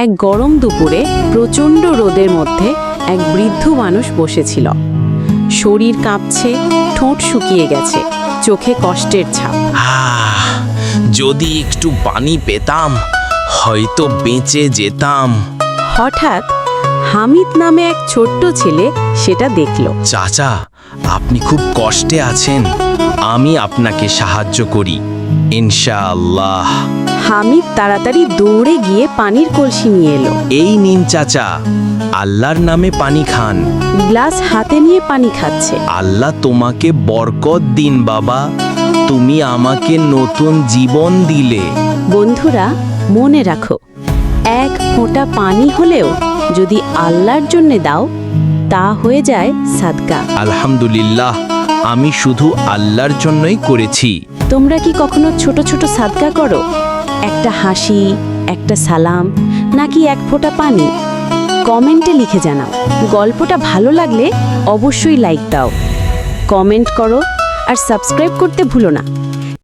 এক গরম দুপুরে প্রচণ্ড রোদের মধ্যে এক বৃদ্ধ মানুষ বসেছিল। শরীর কাঁপছে, ঠোঁট শুকিয়ে গেছে, চোখে কষ্টের ছাপ। যদি একটু পানি পেতাম হয়তো বেঁচে যেতাম। হঠাৎ হামিদ নামে এক ছোট্ট ছেলে সেটা দেখল। চাচা, আপনি খুব কষ্টে আছেন, আমি আপনাকে সাহায্য করি ইনশাআল্লাহ। হামিদ তাড়াতাড়ি দৌড়ে গিয়ে পানির কলসি নিয়ে এলো। এই নিন চাচা, আল্লাহর নামে পানি খান। গ্লাস হাতে নিয়ে পানি খাচ্ছে। আল্লাহ তোমাকে বরকত দিন বাবা, তুমি আমাকে নতুন জীবন দিলে। বন্ধুরা, মনে রাখো, এক ফোঁটা পানি হলেও যদি আল্লাহর জন্যে দাও তা হয়ে যায় সাদকা। আলহামদুলিল্লাহ, আমি শুধু আল্লাহর জন্যই করেছি। তোমরা কি কখনো ছোট ছোট সাদকা করো? একটা হাসি, একটা সালাম, নাকি এক ফোঁটা পানি? কমেন্টে লিখে জানাও। গল্পটা ভালো লাগলে অবশ্যই লাইক দাও, কমেন্ট করো আর সাবস্ক্রাইব করতে ভুলো না।